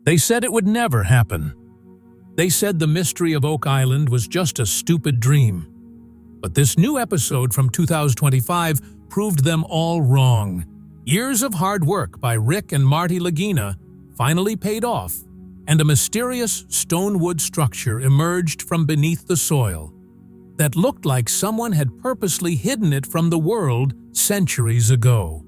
They said it would never happen. They said the mystery of Oak Island was just a stupid dream. But this new episode from 2025 proved them all wrong. Years of hard work by Rick and Marty Lagina finally paid off, and a mysterious stone-wood structure emerged from beneath the soil that looked like someone had purposely hidden it from the world centuries ago.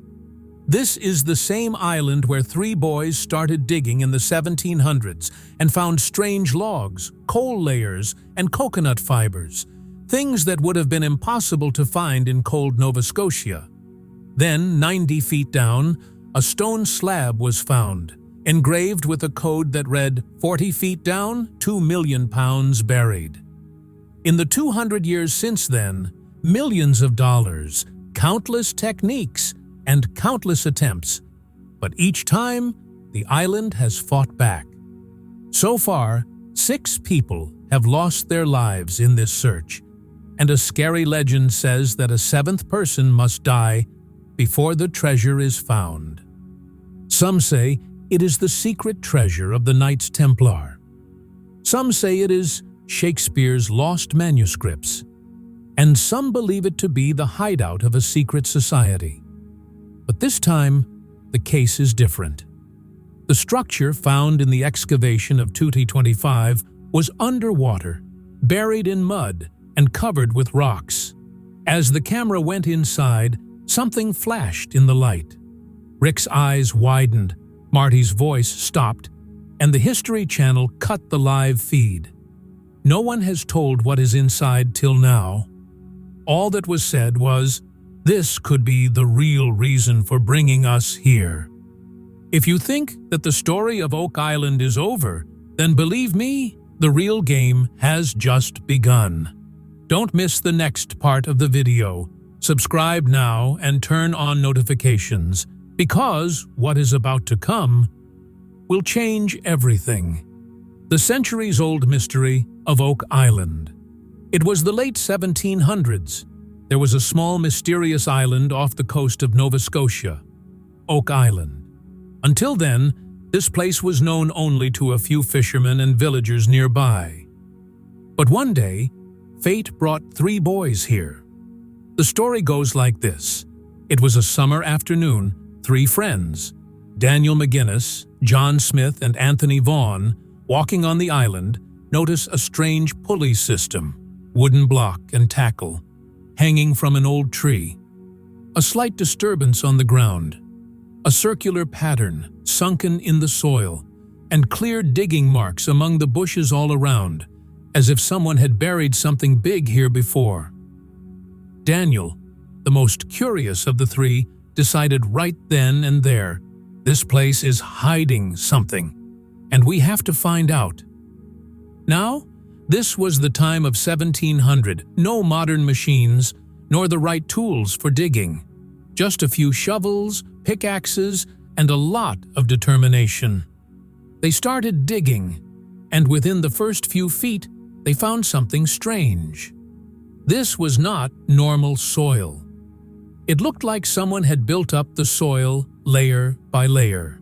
This is the same island where three boys started digging in the 1700s and found strange logs, coal layers, and coconut fibers, things that would have been impossible to find in cold Nova Scotia. Then, 90 feet down, a stone slab was found, engraved with a code that read, 40 feet down, 2 million pounds buried. In the 200 years since then, millions of dollars, countless techniques, and countless attempts, but each time, the island has fought back. So far, 6 people have lost their lives in this search, and a scary legend says that a 7th person must die before the treasure is found. Some say it is the secret treasure of the Knights Templar. Some say it is Shakespeare's lost manuscripts, and some believe it to be the hideout of a secret society. But this time, the case is different. The structure found in the excavation of 2025 was underwater, buried in mud, and covered with rocks. As the camera went inside, something flashed in the light. Rick's eyes widened, Marty's voice stopped, and the History Channel cut the live feed. No one has told what is inside till now. All that was said was, "This could be the real reason for bringing us here." If you think that the story of Oak Island is over, then believe me, the real game has just begun. Don't miss the next part of the video. Subscribe now and turn on notifications, because what is about to come will change everything. The centuries-old mystery of Oak Island. It was the late 1700s. There was a small mysterious island off the coast of Nova Scotia, Oak Island. Until then, this place was known only to a few fishermen and villagers nearby. But one day, fate brought 3 boys here. The story goes like this. It was a summer afternoon. 3 friends, Daniel McGinnis, John Smith, and Anthony Vaughan, walking on the island, notice a strange pulley system, wooden block and tackle, hanging from an old tree. A slight disturbance on the ground, a circular pattern sunken in the soil, and clear digging marks among the bushes all around, as if someone had buried something big here before. Daniel, the most curious of the 3, decided right then and there, this place is hiding something, and we have to find out. Now, this was the time of 1700, no modern machines, nor the right tools for digging. Just a few shovels, pickaxes, and a lot of determination. They started digging, and within the first few feet, they found something strange. This was not normal soil. It looked like someone had built up the soil layer by layer.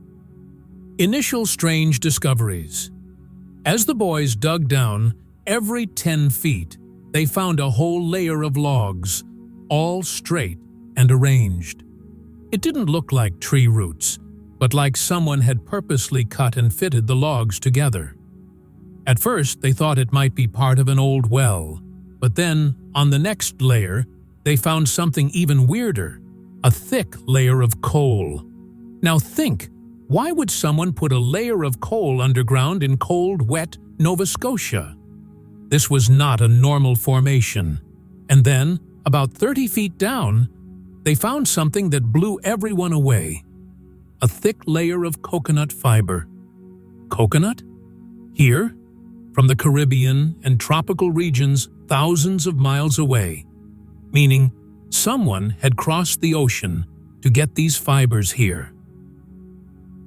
Initial strange discoveries. As the boys dug down, every 10 feet, they found a whole layer of logs, all straight and arranged. It didn't look like tree roots, but like someone had purposely cut and fitted the logs together. At first, they thought it might be part of an old well, but then, on the next layer, they found something even weirder, a thick layer of coal. Now think, why would someone put a layer of coal underground in cold, wet Nova Scotia? This was not a normal formation. And then, about 30 feet down, they found something that blew everyone away. A thick layer of coconut fiber. Coconut? Here? From the Caribbean and tropical regions thousands of miles away. Meaning, someone had crossed the ocean to get these fibers here.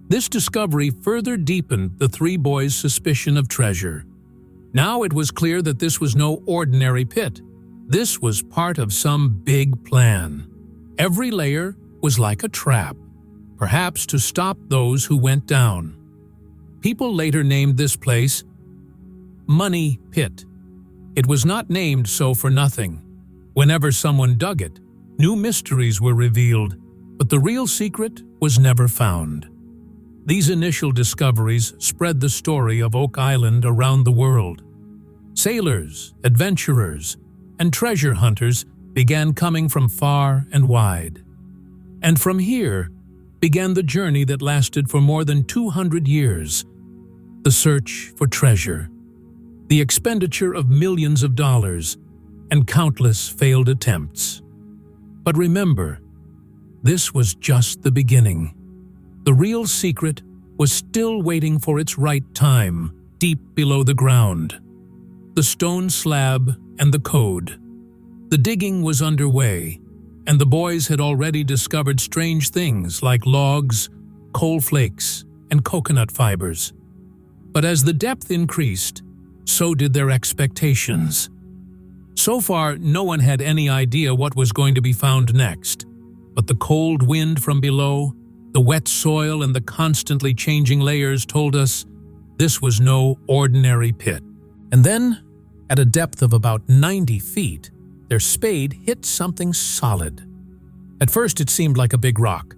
This discovery further deepened the 3 boys' suspicion of treasure. Now it was clear that this was no ordinary pit. This was part of some big plan. Every layer was like a trap, perhaps to stop those who went down. People later named this place Money Pit. It was not named so for nothing. Whenever someone dug it, new mysteries were revealed, but the real secret was never found. These initial discoveries spread the story of Oak Island around the world. Sailors, adventurers, and treasure hunters began coming from far and wide. And from here began the journey that lasted for more than 200 years. The search for treasure, the expenditure of millions of dollars, and countless failed attempts. But remember, this was just the beginning. The real secret was still waiting for its right time, deep below the ground. The stone slab and the code. The digging was underway, and the boys had already discovered strange things like logs, coal flakes, and coconut fibers. But as the depth increased, so did their expectations. So far, no one had any idea what was going to be found next, but the cold wind from below, the wet soil, and the constantly changing layers told us this was no ordinary pit. And then, at a depth of about 90 feet, their spade hit something solid. At first it seemed like a big rock,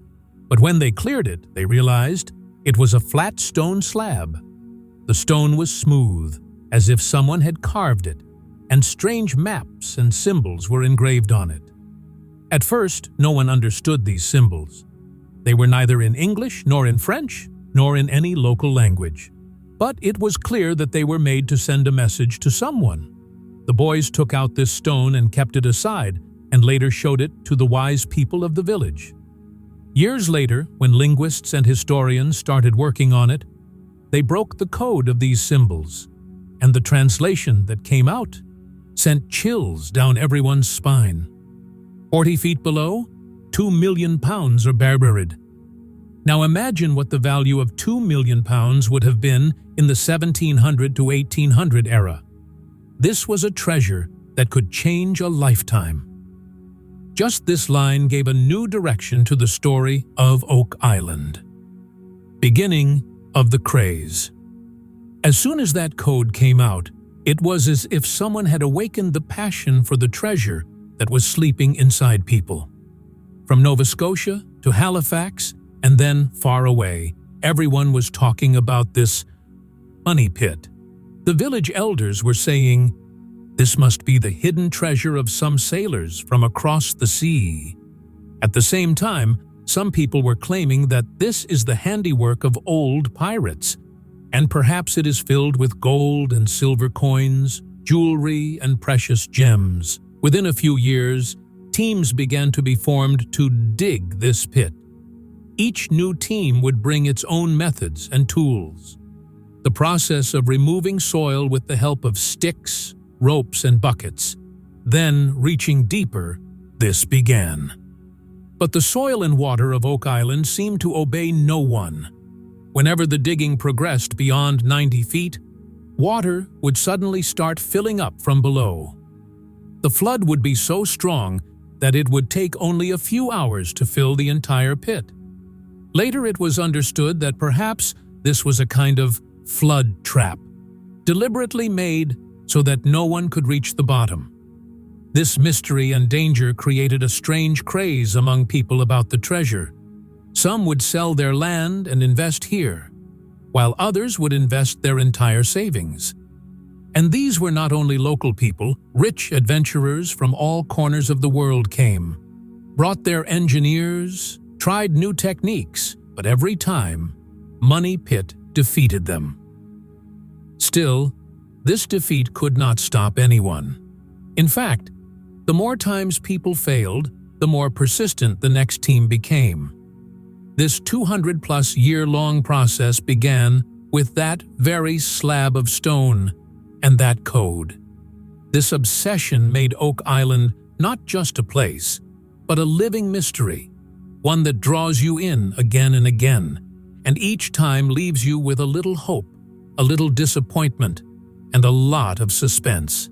but when they cleared it, they realized it was a flat stone slab. The stone was smooth, as if someone had carved it, and strange maps and symbols were engraved on it. At first, no one understood these symbols. They were neither in English, nor in French, nor in any local language. But it was clear that they were made to send a message to someone. The boys took out this stone and kept it aside, and later showed it to the wise people of the village. Years later, when linguists and historians started working on it, they broke the code of these symbols, and the translation that came out sent chills down everyone's spine. 40 feet below, 2 million pounds are buried. Now imagine what the value of 2 million pounds would have been in the 1700 to 1800 era. This was a treasure that could change a lifetime. Just this line gave a new direction to the story of Oak Island. Beginning of the craze. As soon as that code came out, it was as if someone had awakened the passion for the treasure that was sleeping inside people. From Nova Scotia to Halifax, and then far away, everyone was talking about this money pit. The village elders were saying, "This must be the hidden treasure of some sailors from across the sea." At the same time, some people were claiming that this is the handiwork of old pirates, and perhaps it is filled with gold and silver coins, jewelry, and precious gems. Within a few years, teams began to be formed to dig this pit. Each new team would bring its own methods and tools. The process of removing soil with the help of sticks, ropes, and buckets. Then, reaching deeper, this began. But the soil and water of Oak Island seemed to obey no one. Whenever the digging progressed beyond 90 feet, water would suddenly start filling up from below. The flood would be so strong that it would take only a few hours to fill the entire pit. Later it was understood that perhaps this was a kind of flood trap, deliberately made so that no one could reach the bottom. This mystery and danger created a strange craze among people about the treasure. Some would sell their land and invest here, while others would invest their entire savings. And these were not only local people, rich adventurers from all corners of the world came, brought their engineers, tried new techniques, but every time, Money Pit defeated them. Still, this defeat could not stop anyone. In fact, the more times people failed, the more persistent the next team became. This 200-plus year-long process began with that very slab of stone and that code. This obsession made Oak Island not just a place, but a living mystery, one that draws you in again and again, and each time leaves you with a little hope, a little disappointment, and a lot of suspense.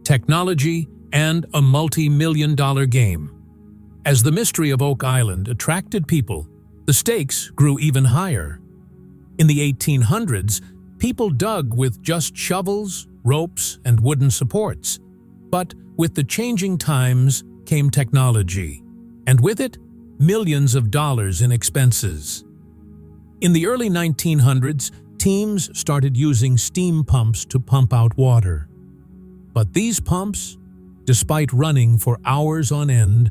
Technology and a multi-million-dollar game. As the mystery of Oak Island attracted people, the stakes grew even higher. In the 1800s, people dug with just shovels, ropes, and wooden supports. But with the changing times came technology, and with it, millions of dollars in expenses. In the early 1900s, teams started using steam pumps to pump out water. But these pumps, despite running for hours on end,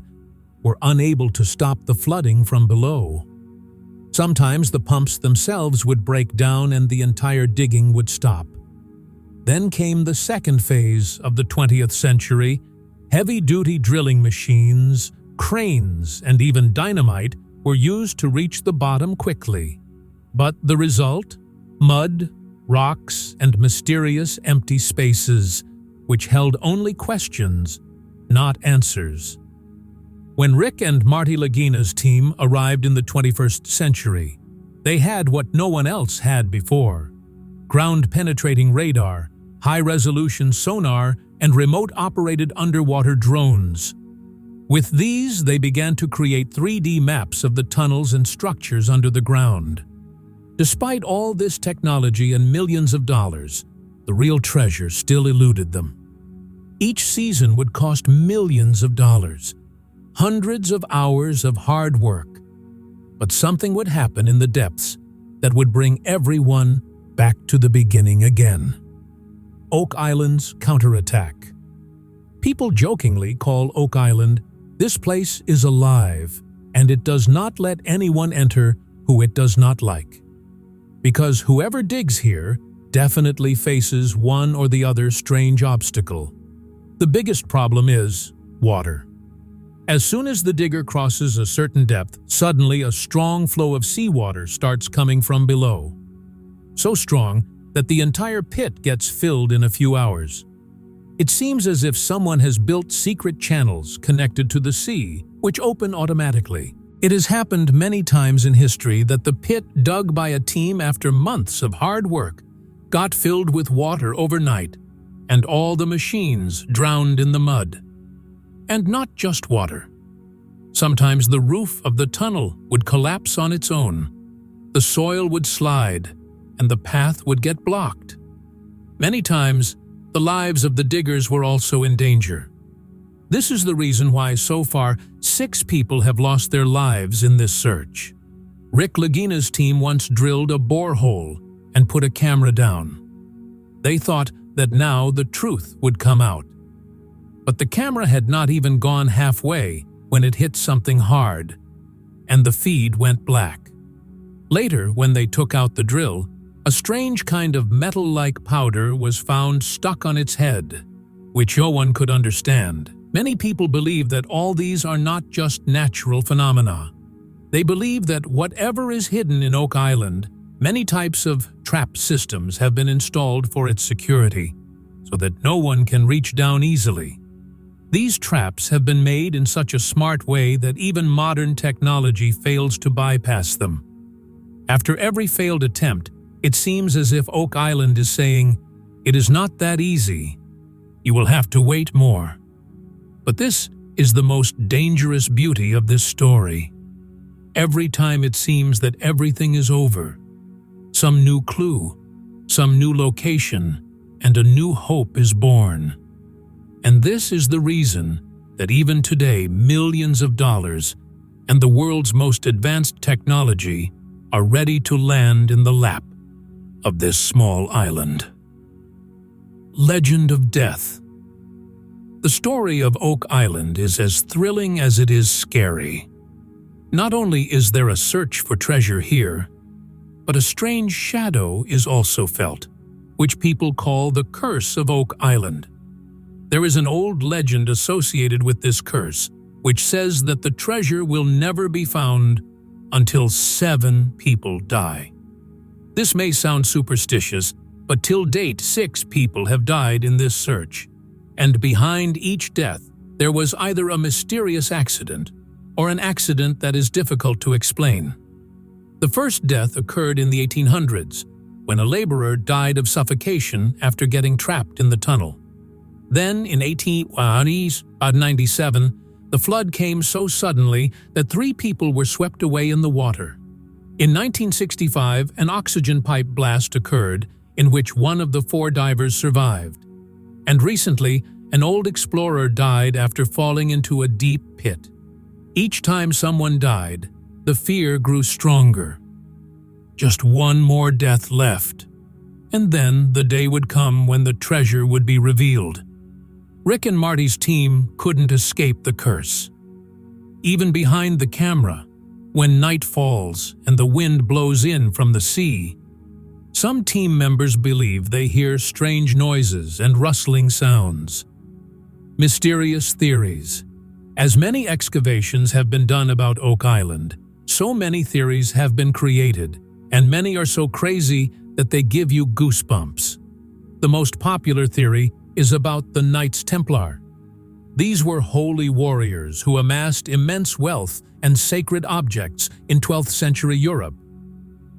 were unable to stop the flooding from below. Sometimes the pumps themselves would break down and the entire digging would stop. Then came the second phase of the 20th century. Heavy-duty drilling machines, cranes, and even dynamite were used to reach the bottom quickly. But the result? Mud, rocks, and mysterious empty spaces, which held only questions, not answers. When Rick and Marty Lagina's team arrived in the 21st century, they had what no one else had before: ground-penetrating radar, high-resolution sonar, and remote-operated underwater drones. With these, they began to create 3D maps of the tunnels and structures under the ground. Despite all this technology and millions of dollars, the real treasure still eluded them. Each season would cost millions of dollars, hundreds of hours of hard work. But something would happen in the depths that would bring everyone back to the beginning again. Oak Island's counterattack. People jokingly call Oak Island, "This place is alive, and it does not let anyone enter who it does not like." Because whoever digs here definitely faces one or the other strange obstacle. The biggest problem is water. As soon as the digger crosses a certain depth, suddenly a strong flow of seawater starts coming from below. So strong that the entire pit gets filled in a few hours. It seems as if someone has built secret channels connected to the sea, which open automatically. It has happened many times in history that the pit dug by a team after months of hard work got filled with water overnight, and all the machines drowned in the mud. And not just water. Sometimes the roof of the tunnel would collapse on its own. The soil would slide, and the path would get blocked. Many times, the lives of the diggers were also in danger. This is the reason why so far 6 people have lost their lives in this search. Rick Lagina's team once drilled a borehole and put a camera down. They thought that now the truth would come out. But the camera had not even gone halfway when it hit something hard, and the feed went black. Later, when they took out the drill, a strange kind of metal-like powder was found stuck on its head, which no one could understand. Many people believe that all these are not just natural phenomena. They believe that whatever is hidden in Oak Island, many types of trap systems have been installed for its security, so that no one can reach down easily. These traps have been made in such a smart way that even modern technology fails to bypass them. After every failed attempt, it seems as if Oak Island is saying, "It is not that easy. You will have to wait more." But this is the most dangerous beauty of this story. Every time it seems that everything is over, some new clue, some new location, and a new hope is born. And this is the reason that even today millions of dollars and the world's most advanced technology are ready to land in the lap of this small island. Legend of Death. The story of Oak Island is as thrilling as it is scary. Not only is there a search for treasure here, but a strange shadow is also felt, which people call the curse of Oak Island. There is an old legend associated with this curse, which says that the treasure will never be found until 7 people die. This may sound superstitious, but till date 6 people have died in this search, and behind each death there was either a mysterious accident or an accident that is difficult to explain. The first death occurred in the 1800s, when a laborer died of suffocation after getting trapped in the tunnel. Then, in 1897, the flood came so suddenly that 3 people were swept away in the water. In 1965, an oxygen pipe blast occurred in which one of the 4 divers survived. And recently, an old explorer died after falling into a deep pit. Each time someone died, the fear grew stronger. Just one more death left. And then the day would come when the treasure would be revealed. Rick and Marty's team couldn't escape the curse. Even behind the camera, when night falls and the wind blows in from the sea, some team members believe they hear strange noises and rustling sounds. Mysterious theories. As many excavations have been done about Oak Island, so many theories have been created, and many are so crazy that they give you goosebumps. The most popular theory is about the Knights Templar. These were holy warriors who amassed immense wealth and sacred objects in 12th century Europe.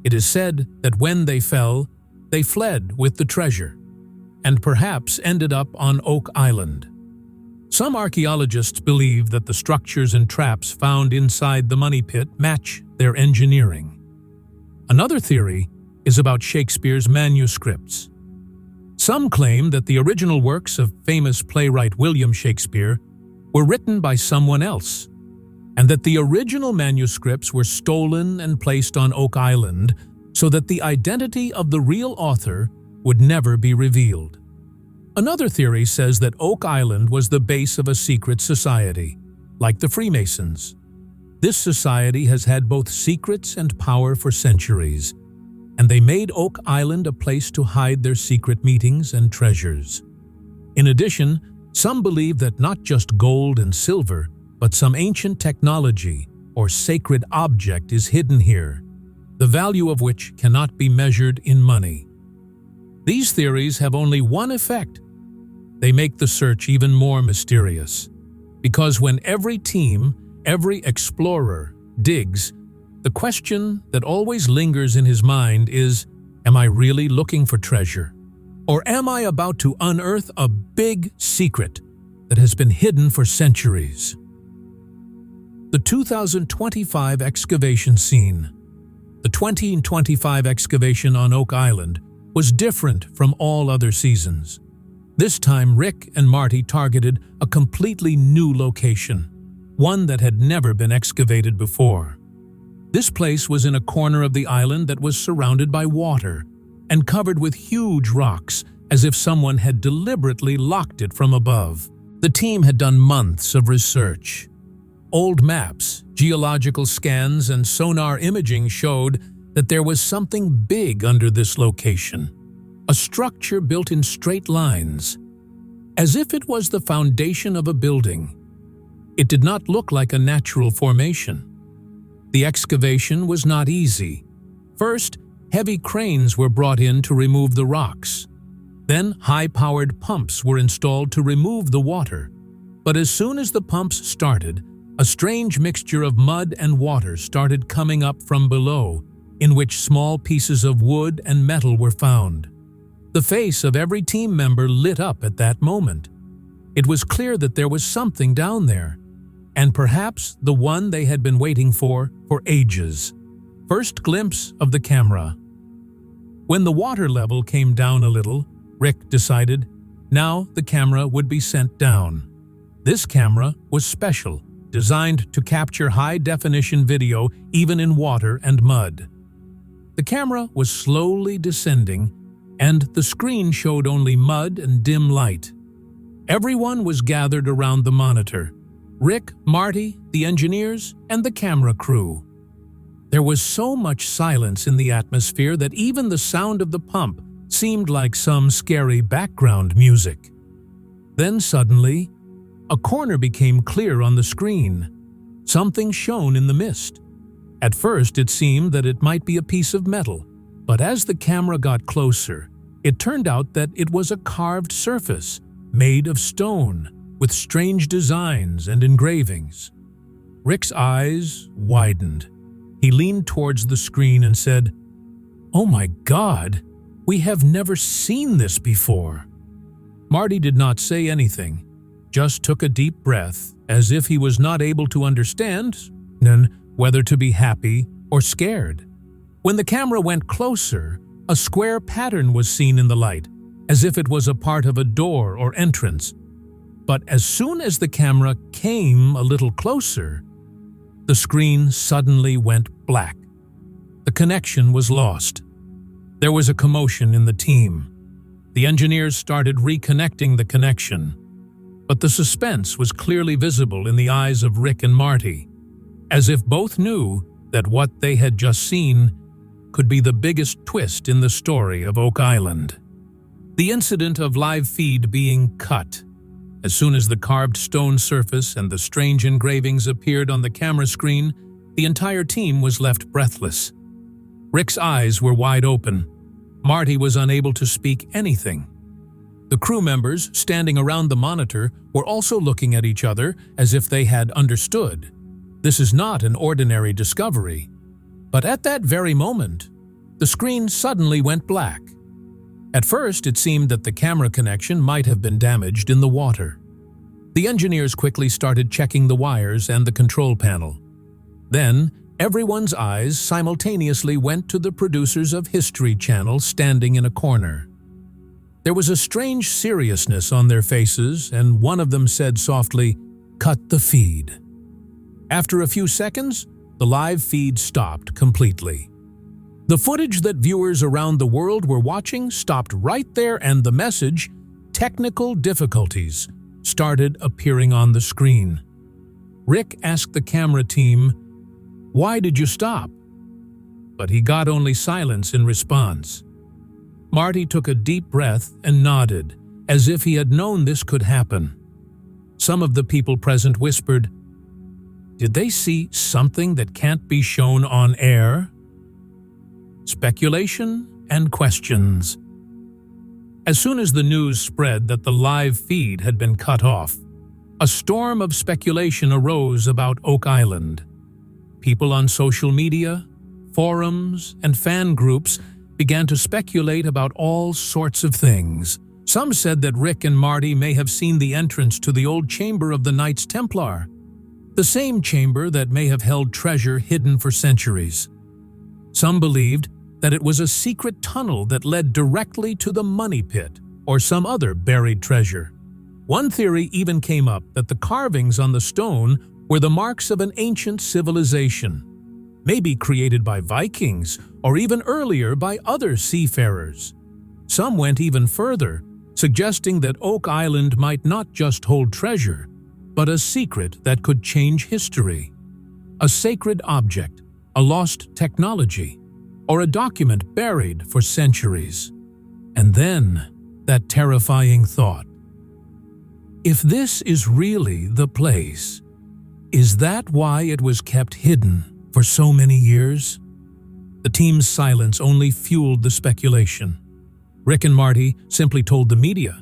It is said that when they fell, they fled with the treasure, and perhaps ended up on Oak Island. Some archaeologists believe that the structures and traps found inside the money pit match their engineering. Another theory is about Shakespeare's manuscripts. Some claim that the original works of famous playwright William Shakespeare were written by someone else, and that the original manuscripts were stolen and placed on Oak Island so that the identity of the real author would never be revealed. Another theory says that Oak Island was the base of a secret society, like the Freemasons. This society has had both secrets and power for centuries, and they made Oak Island a place to hide their secret meetings and treasures. In addition, some believe that not just gold and silver, but some ancient technology or sacred object is hidden here, the value of which cannot be measured in money. These theories have only one effect. They make the search even more mysterious, because when every team, every explorer digs, the question that always lingers in his mind is, am I really looking for treasure? Or am I about to unearth a big secret that has been hidden for centuries? The 2025 excavation scene. The 2025 excavation on Oak Island was different from all other seasons. This time, Rick and Marty targeted a completely new location, one that had never been excavated before. This place was in a corner of the island that was surrounded by water and covered with huge rocks, as if someone had deliberately locked it from above. The team had done months of research. Old maps, geological scans, and sonar imaging showed that there was something big under this location. A structure built in straight lines, as if it was the foundation of a building. It did not look like a natural formation. The excavation was not easy. First, heavy cranes were brought in to remove the rocks. Then, high-powered pumps were installed to remove the water. But as soon as the pumps started, a strange mixture of mud and water started coming up from below, in which small pieces of wood and metal were found. The face of every team member lit up at that moment. It was clear that there was something down there, and perhaps the one they had been waiting for ages. First glimpse of the camera. When the water level came down a little, Rick decided now the camera would be sent down. This camera was special, designed to capture high-definition video even in water and mud. The camera was slowly descending, and the screen showed only mud and dim light. Everyone was gathered around the monitor: Rick, Marty, the engineers, and the camera crew. There was so much silence in the atmosphere that even the sound of the pump seemed like some scary background music. Then suddenly, a corner became clear on the screen. Something shone in the mist. At first, it seemed that it might be a piece of metal, but as the camera got closer, it turned out that it was a carved surface made of stone with strange designs and engravings. Rick's eyes widened. He leaned towards the screen and said, "Oh my God, we have never seen this before." Marty did not say anything, just took a deep breath as if he was not able to understand whether to be happy or scared. When the camera went closer, a square pattern was seen in the light, as if it was a part of a door or entrance. But as soon as the camera came a little closer, the screen suddenly went black. The connection was lost. There was a commotion in the team. The engineers started reconnecting the connection, but the suspense was clearly visible in the eyes of Rick and Marty, as if both knew that what they had just seen could be the biggest twist in the story of Oak Island. The incident of live feed being cut. As soon as the carved stone surface and the strange engravings appeared on the camera screen, the entire team was left breathless. Rick's eyes were wide open. Marty was unable to speak anything. The crew members standing around the monitor were also looking at each other as if they had understood. This is not an ordinary discovery. But at that very moment, the screen suddenly went black. At first, it seemed that the camera connection might have been damaged in the water. The engineers quickly started checking the wires and the control panel. Then, everyone's eyes simultaneously went to the producers of History Channel standing in a corner. There was a strange seriousness on their faces, and one of them said softly, "Cut the feed." After a few seconds, the live feed stopped completely. The footage that viewers around the world were watching stopped right there, and the message, "Technical difficulties," started appearing on the screen. Rick asked the camera team, "Why did you stop?" But he got only silence in response. Marty took a deep breath and nodded, as if he had known this could happen. Some of the people present whispered, "Did they see something that can't be shown on air?" Speculation and questions. As soon as the news spread that the live feed had been cut off, a storm of speculation arose about Oak Island. People on social media, forums, and fan groups began to speculate about all sorts of things. Some said that Rick and Marty may have seen the entrance to the old chamber of the Knights Templar, the same chamber that may have held treasure hidden for centuries. Some believed that it was a secret tunnel that led directly to the money pit or some other buried treasure. One theory even came up that the carvings on the stone were the marks of an ancient civilization, maybe created by Vikings or even earlier by other seafarers. Some went even further, suggesting that Oak Island might not just hold treasure, but a secret that could change history. A sacred object, a lost technology, or a document buried for centuries. And then, that terrifying thought. If this is really the place, is that why it was kept hidden for so many years? The team's silence only fueled the speculation. Rick and Marty simply told the media,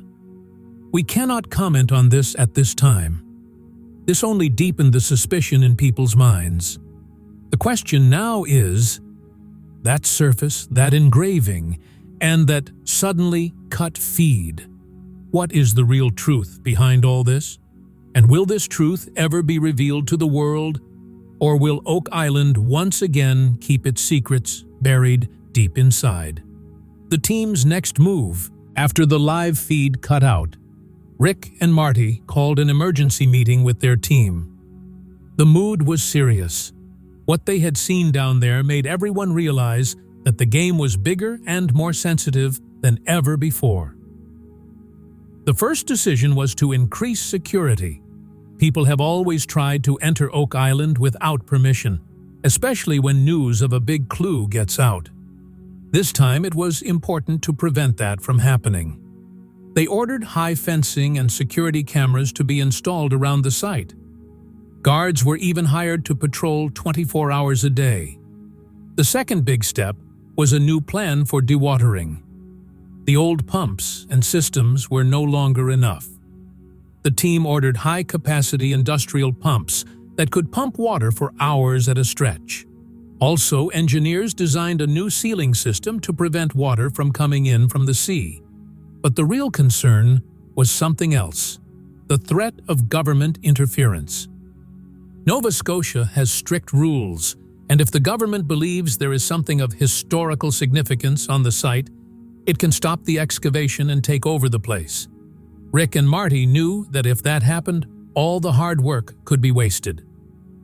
"We cannot comment on this at this time." This only deepened the suspicion in people's minds. The question now is, that surface, that engraving, and that suddenly cut feed. What is the real truth behind all this? And will this truth ever be revealed to the world? Or will Oak Island once again keep its secrets buried deep inside? The team's next move, after the live feed cut out, Rick and Marty called an emergency meeting with their team. The mood was serious. What they had seen down there made everyone realize that the game was bigger and more sensitive than ever before. The first decision was to increase security. People have always tried to enter Oak Island without permission, especially when news of a big clue gets out. This time it was important to prevent that from happening. They ordered high fencing and security cameras to be installed around the site. Guards were even hired to patrol 24 hours a day. The second big step was a new plan for dewatering. The old pumps and systems were no longer enough. The team ordered high-capacity industrial pumps that could pump water for hours at a stretch. Also, engineers designed a new sealing system to prevent water from coming in from the sea. But the real concern was something else: the threat of government interference. Nova Scotia has strict rules, And if the government believes there is something of historical significance on the site, it can stop the excavation and take over the place. Rick and Marty knew that if that happened, all the hard work could be wasted.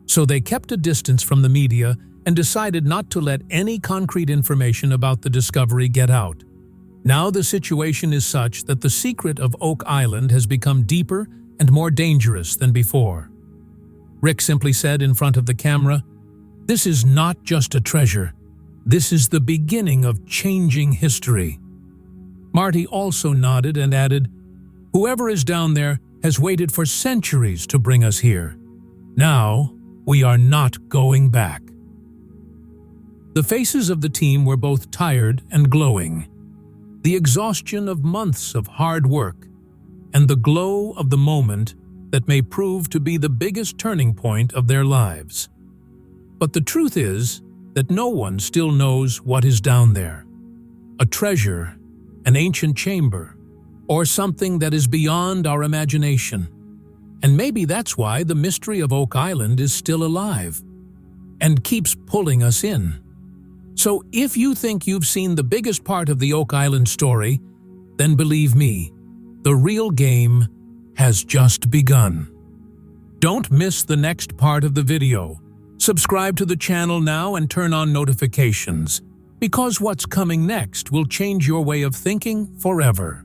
So they kept a distance from the media and decided not to let any concrete information about the discovery get out. Now the situation is such that the secret of Oak Island has become deeper and more dangerous than before. Rick simply said in front of the camera, "This is not just a treasure. This is the beginning of changing history." Marty also nodded and added, "Whoever is down there has waited for centuries to bring us here. Now, we are not going back." The faces of the team were both tired and glowing. The exhaustion of months of hard work and the glow of the moment that may prove to be the biggest turning point of their lives. But the truth is that no one still knows what is down there. A treasure, an ancient chamber, or something that is beyond our imagination. And maybe that's why the mystery of Oak Island is still alive and keeps pulling us in. So if you think you've seen the biggest part of the Oak Island story, then believe me, the real game has just begun. Don't miss the next part of the video. Subscribe to the channel now and turn on notifications, because what's coming next will change your way of thinking forever.